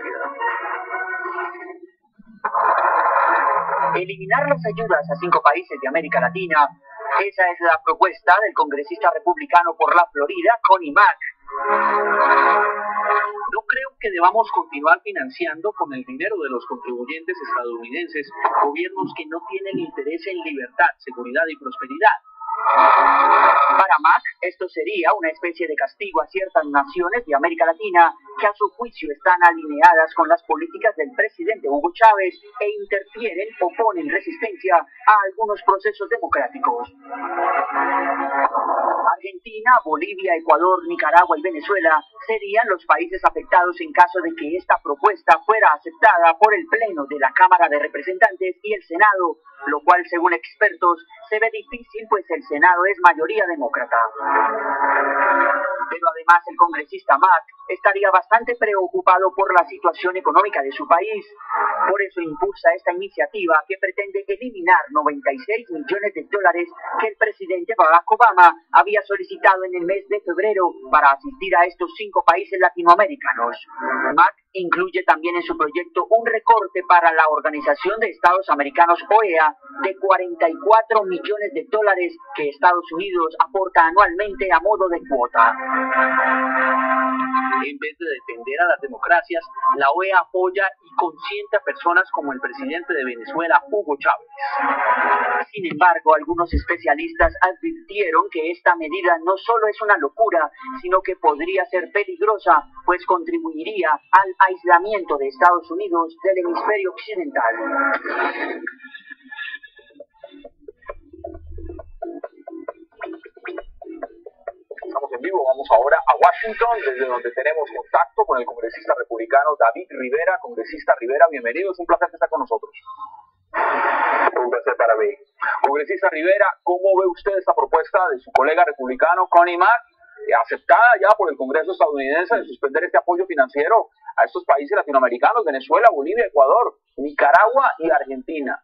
democracia. Eliminar las ayudas a 5 países de América Latina. Esa es la propuesta del congresista republicano por la Florida, Connie Mack. No creo que debamos continuar financiando con el dinero de los contribuyentes estadounidenses gobiernos que no tienen interés en libertad, seguridad y prosperidad. Para Mack, esto sería una especie de castigo a ciertas naciones de América Latina que a su juicio están alineadas con las políticas del presidente Hugo Chávez e interfieren o ponen resistencia a algunos procesos democráticos. Argentina, Bolivia, Ecuador, Nicaragua y Venezuela serían los países afectados en caso de que esta propuesta fuera aceptada por el Pleno de la Cámara de Representantes y el Senado, lo cual, según expertos, se ve difícil pues el Senado es mayoría demócrata. Pero además el congresista Mack estaría bastante preocupado por la situación económica de su país. Por eso impulsa esta iniciativa que pretende eliminar 96 millones de dólares que el presidente Barack Obama había solicitado en el mes de febrero para asistir a estos 5 países latinoamericanos. Mack incluye también en su proyecto un recorte para la Organización de Estados Americanos OEA de 44 millones de dólares que Estados Unidos aporta anualmente a modo de cuota. En vez de defender a las democracias, la OEA apoya y consiente a personas como el presidente de Venezuela, Hugo Chávez. Sin embargo, algunos especialistas advirtieron que esta medida no solo es una locura, sino que podría ser peligrosa, pues contribuiría al aislamiento de Estados Unidos del hemisferio occidental. Estamos en vivo, vamos ahora a Washington, desde donde tenemos contacto con el congresista republicano David Rivera. Congresista Rivera, bienvenido, es un placer que está con nosotros. Un placer para mí. Congresista Rivera, ¿cómo ve usted esta propuesta de su colega republicano Connie Mack, aceptada ya por el Congreso estadounidense, de suspender este apoyo financiero a estos países latinoamericanos, Venezuela, Bolivia, Ecuador, Nicaragua y Argentina?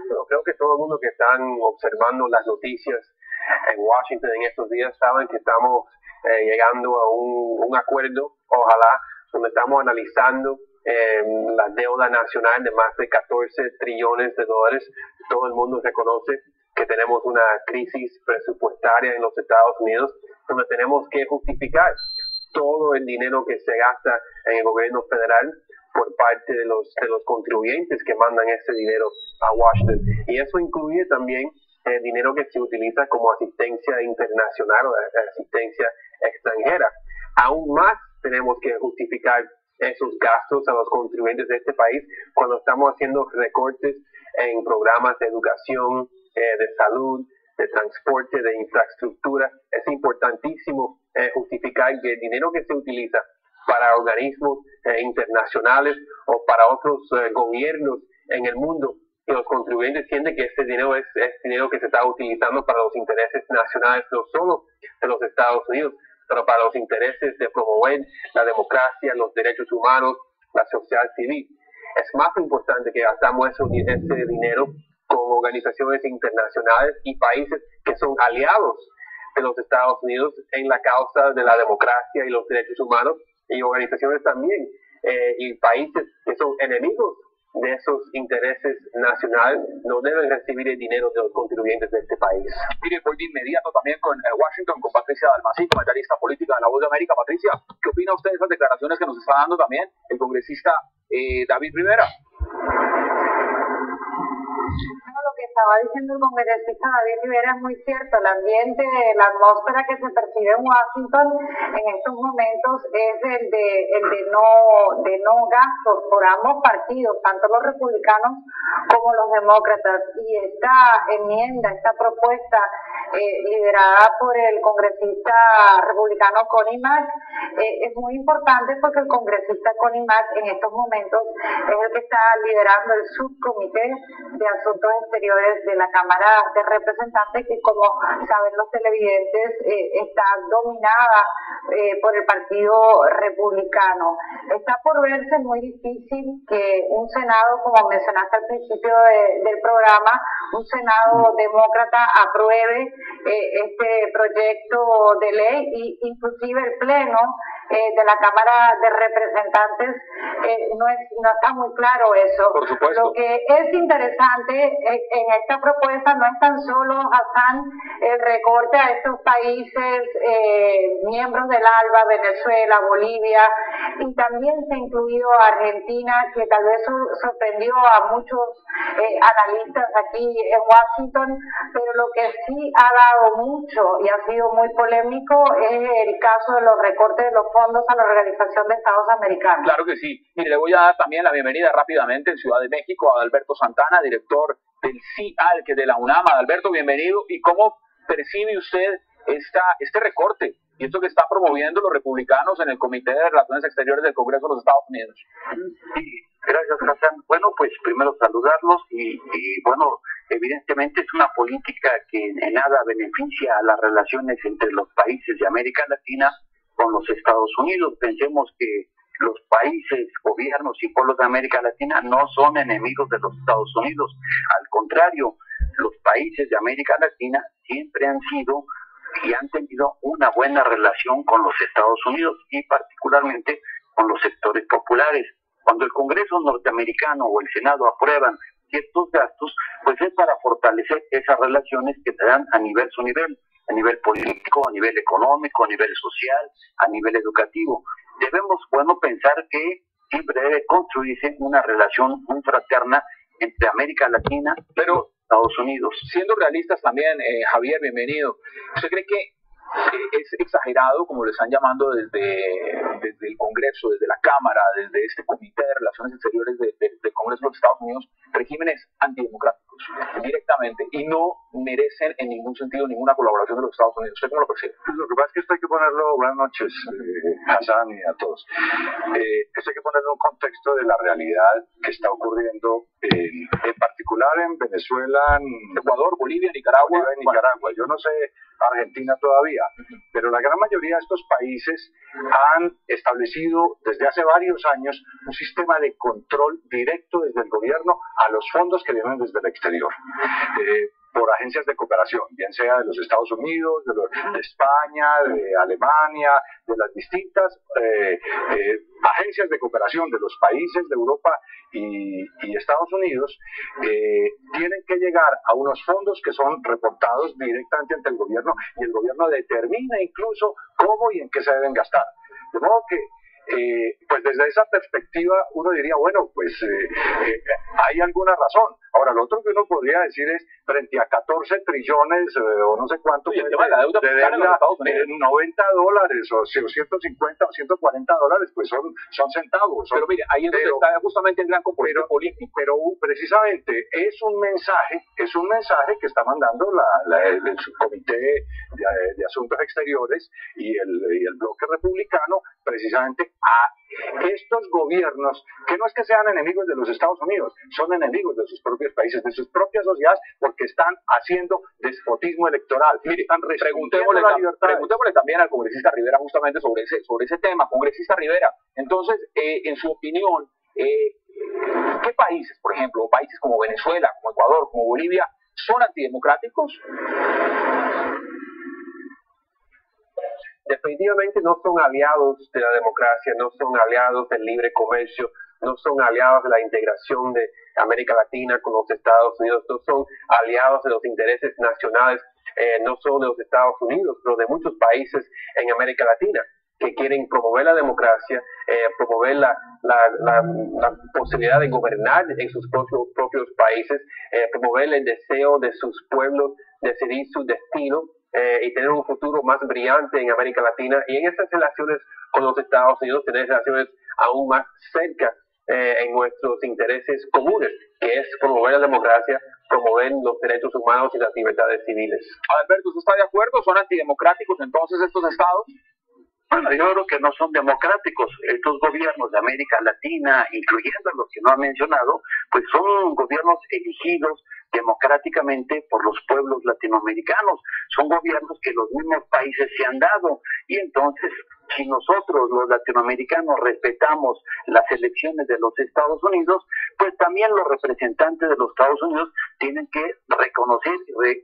Bueno, creo que todo el mundo que están observando las noticias en Washington en estos días saben que estamos llegando a un acuerdo, ojalá, donde estamos analizando la deuda nacional de más de 14 trillones de dólares. Todo el mundo reconoce que tenemos una crisis presupuestaria en los Estados Unidos, donde tenemos que justificar todo el dinero que se gasta en el gobierno federal por parte de los contribuyentes que mandan ese dinero a Washington. Y eso incluye también el dinero que se utiliza como asistencia internacional o asistencia extranjera. Aún más tenemos que justificar esos gastos a los contribuyentes de este país cuando estamos haciendo recortes en programas de educación, de salud, de transporte, de infraestructura. Es importantísimo justificar que el dinero que se utiliza para organismos internacionales o para otros gobiernos en el mundo, que los contribuyentes sienten que este dinero es dinero que se está utilizando para los intereses nacionales, no solo de los Estados Unidos, pero para los intereses de promover la democracia, los derechos humanos, la sociedad civil. Es más importante que gastamos ese dinero con organizaciones internacionales y países que son aliados de los Estados Unidos en la causa de la democracia y los derechos humanos, y organizaciones también y países que son enemigos de esos intereses nacionales no deben recibir el dinero de los contribuyentes de este país. Mire, voy de inmediato también con Washington, con Patricia Dalmacín, comentarista política de La Voz de América. Patricia, ¿qué opina usted de esas declaraciones que nos está dando también el congresista David Rivera? Lo que estaba diciendo el congresista David Rivera es muy cierto. El ambiente, la atmósfera que se percibe en Washington en estos momentos es el de no gastos por ambos partidos, tanto los republicanos como los demócratas. Y esta enmienda, esta propuesta liderada por el congresista republicano Connie Mack es muy importante, porque el congresista Connie Mack en estos momentos es el que está liderando el subcomité de Asuntos Exteriores pues de la Cámara de Representantes, que como saben los televidentes está dominada por el Partido Republicano. Está por verse muy difícil que un Senado, como mencionaste al principio del programa, un Senado demócrata apruebe este proyecto de ley, y inclusive el Pleno de la Cámara de Representantes no está muy claro eso. Por supuesto. Lo que es interesante en esta propuesta no es tan solo, Hassan, el recorte a estos países miembros del ALBA, Venezuela, Bolivia, y también se ha incluido a Argentina, que tal vez sorprendió a muchos analistas aquí en Washington, pero lo que sí ha dado mucho y ha sido muy polémico es el caso de los recortes de los fondos a la Organización de Estados Americanos. Claro que sí. Mire, le voy a dar también la bienvenida rápidamente en Ciudad de México a Adalberto Santana, director del CIAL, que es de la UNAM. Adalberto, bienvenido. ¿Y cómo percibe usted este recorte y esto que están promoviendo los republicanos en el Comité de Relaciones Exteriores del Congreso de los Estados Unidos? Sí, gracias, Hassan. Bueno, pues primero saludarlos y bueno, evidentemente es una política que en nada beneficia a las relaciones entre los países de América Latina con los Estados Unidos. Pensemos que los países, gobiernos y pueblos de América Latina no son enemigos de los Estados Unidos. Al contrario, los países de América Latina siempre han sido y han tenido una buena relación con los Estados Unidos y particularmente con los sectores populares. Cuando el Congreso norteamericano o el Senado aprueban ciertos gastos, pues es para fortalecer esas relaciones que se dan a su nivel, a nivel político, a nivel económico, a nivel social, a nivel educativo. Debemos, pensar que siempre debe construirse una relación muy fraterna entre América Latina y los Estados Unidos. Siendo realistas también, Javier, bienvenido. ¿Usted cree que es exagerado, como le están llamando desde el Congreso, desde la Cámara, desde este Comité de Relaciones Exteriores del Congreso de los Estados Unidos, regímenes antidemocráticos directamente y no merecen en ningún sentido ninguna colaboración de los Estados Unidos? ¿Usted cómo lo percibe? Lo que pasa es que esto hay que ponerlo, buenas noches, Hassan y a todos, esto hay que ponerlo en un contexto de la realidad que está ocurriendo en particular en Venezuela, en Ecuador, Bolivia, Nicaragua. Yo no sé Argentina todavía, pero la gran mayoría de estos países han establecido desde hace varios años un sistema de control directo desde el gobierno a los fondos que vienen desde el exterior, por agencias de cooperación, bien sea de los Estados Unidos, de España, de Alemania, de las distintas agencias de cooperación de los países de Europa y Estados Unidos, tienen que llegar a unos fondos que son reportados directamente ante el gobierno, y el gobierno determina incluso cómo y en qué se deben gastar. De modo que pues desde esa perspectiva uno diría, bueno, pues hay alguna razón. Ahora, lo otro que uno podría decir es, frente a 14 trillones o no sé cuánto, el tema de la deuda fiscal en los Estados Unidos, $90 o 150 o 140 dólares, pues son centavos. Pero mire, ahí está justamente el gran componente político. Pero precisamente es un mensaje que está mandando el subcomité de Asuntos Exteriores y el bloque republicano, precisamente a estos gobiernos, que no es que sean enemigos de los Estados Unidos, son enemigos de sus propios países, de sus propias sociedades, porque están haciendo despotismo electoral. Mire, preguntémosle también al congresista Rivera justamente sobre ese tema. Congresista Rivera, entonces, en su opinión, ¿qué países, por ejemplo, países como Venezuela, como Ecuador, como Bolivia, son antidemocráticos? Definitivamente no son aliados de la democracia, no son aliados del libre comercio, no son aliados de la integración de América Latina con los Estados Unidos, no son aliados de los intereses nacionales, no solo de los Estados Unidos, pero de muchos países en América Latina que quieren promover la democracia, promover la posibilidad de gobernar en sus propios países, promover el deseo de sus pueblos de decidir su destino, y tener un futuro más brillante en América Latina, y en estas relaciones con los Estados Unidos tener relaciones aún más cerca en nuestros intereses comunes, que es promover la democracia, promover los derechos humanos y las libertades civiles. Alberto, ¿usted está de acuerdo? ¿Son antidemocráticos entonces estos estados? Bueno, yo creo que no son democráticos. Estos gobiernos de América Latina, incluyendo los que no ha mencionado, pues son gobiernos elegidos democráticamente por los pueblos latinoamericanos. Son gobiernos que los mismos países se han dado. Y entonces, si nosotros, los latinoamericanos, respetamos las elecciones de los Estados Unidos, pues también los representantes de los Estados Unidos tienen que reconocer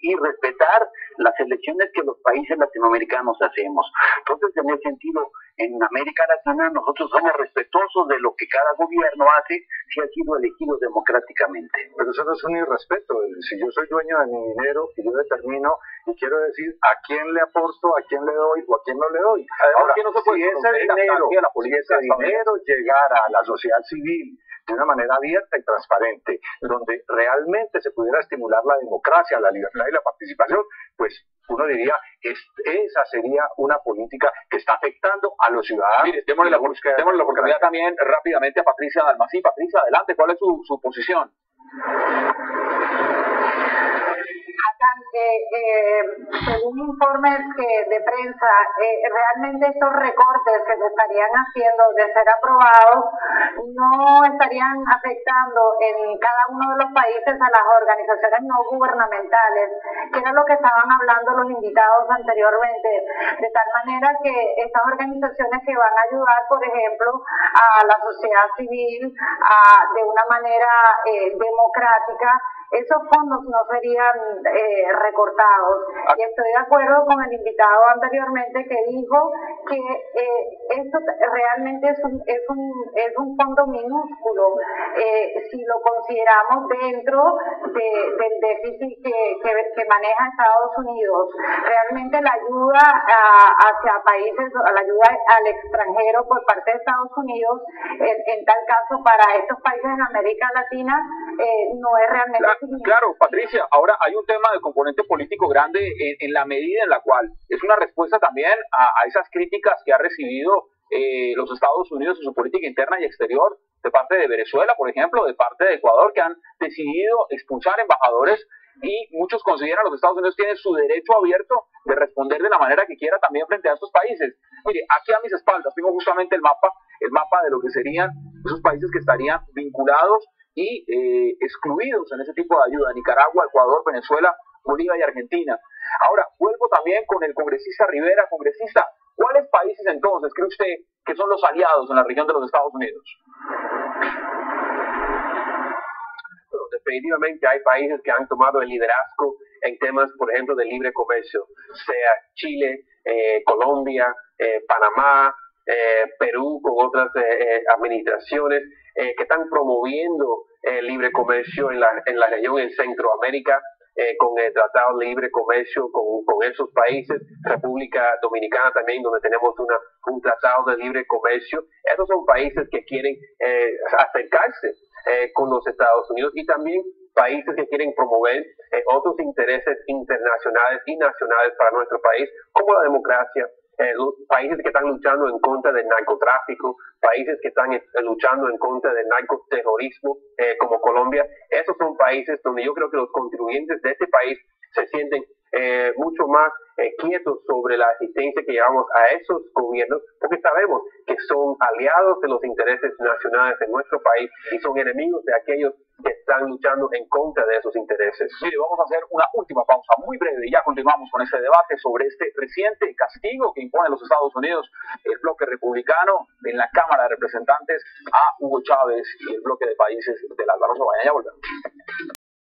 y respetar las elecciones que los países latinoamericanos hacemos. Entonces, en ese sentido, en América Latina nosotros somos respetuosos de lo que cada gobierno hace si ha sido elegido democráticamente. Pero eso no es un irrespeto. Si yo soy dueño de mi dinero y yo determino y quiero decir a quién le aporto, a quién le doy o a quién no le doy. Ahora, no si ese dinero llegara a la sociedad civil de una manera abierta y transparente, donde realmente se pudiera estimular la democracia, la libertad y la participación, pues uno diría, esa sería una política que está afectando a los ciudadanos. Mire, démosle la oportunidad también rápidamente a Patricia Dalmací. Patricia, adelante, ¿cuál es su posición? Según informes de prensa, realmente estos recortes que se estarían haciendo de ser aprobados no estarían afectando en cada uno de los países a las organizaciones no gubernamentales, que era lo que estaban hablando los invitados anteriormente, de tal manera que estas organizaciones que van a ayudar, por ejemplo, a la sociedad civil de una manera democrática, esos fondos no serían recortados. Y estoy de acuerdo con el invitado anteriormente que dijo que esto realmente es un fondo minúsculo si lo consideramos dentro del déficit que maneja Estados Unidos. Realmente la ayuda hacia países, la ayuda al extranjero por parte de Estados Unidos, en tal caso para estos países en América Latina, no es realmente Claro, Patricia, ahora hay un tema de componente político grande en la medida en la cual es una respuesta también a esas críticas que ha recibido los Estados Unidos en su política interna y exterior de parte de Venezuela, por ejemplo, de parte de Ecuador, que han decidido expulsar embajadores, y muchos consideran que los Estados Unidos tienen su derecho abierto de responder de la manera que quiera también frente a estos países. Mire, aquí a mis espaldas tengo justamente el mapa de lo que serían esos países que estarían vinculados y excluidos en ese tipo de ayuda: Nicaragua, Ecuador, Venezuela, Bolivia y Argentina. Ahora, vuelvo también con el congresista Rivera. Congresista, ¿cuáles países entonces cree usted que son los aliados en la región de los Estados Unidos? Bueno, definitivamente hay países que han tomado el liderazgo en temas, por ejemplo, de libre comercio, sea Chile, Colombia, Panamá, Perú, con otras administraciones que están promoviendo el libre comercio en la región en Centroamérica, con el Tratado de Libre Comercio con esos países, República Dominicana también, donde tenemos un Tratado de Libre Comercio. Esos son países que quieren acercarse con los Estados Unidos, y también países que quieren promover otros intereses internacionales y nacionales para nuestro país, como la democracia, países que están luchando en contra del narcotráfico, países que están luchando en contra del narcoterrorismo, como Colombia. Esos son países donde yo creo que los contribuyentes de este país se sienten mucho más quietos sobre la asistencia que llevamos a esos gobiernos, porque sabemos que son aliados de los intereses nacionales de nuestro país y son enemigos de aquellos que están luchando en contra de esos intereses. Mire, vamos a hacer una última pausa muy breve y ya continuamos con este debate sobre este reciente castigo que impone los Estados Unidos, el bloque republicano en la Cámara de Representantes, a Hugo Chávez y el bloque de países del Álvaro Zobaña. Ya volvemos.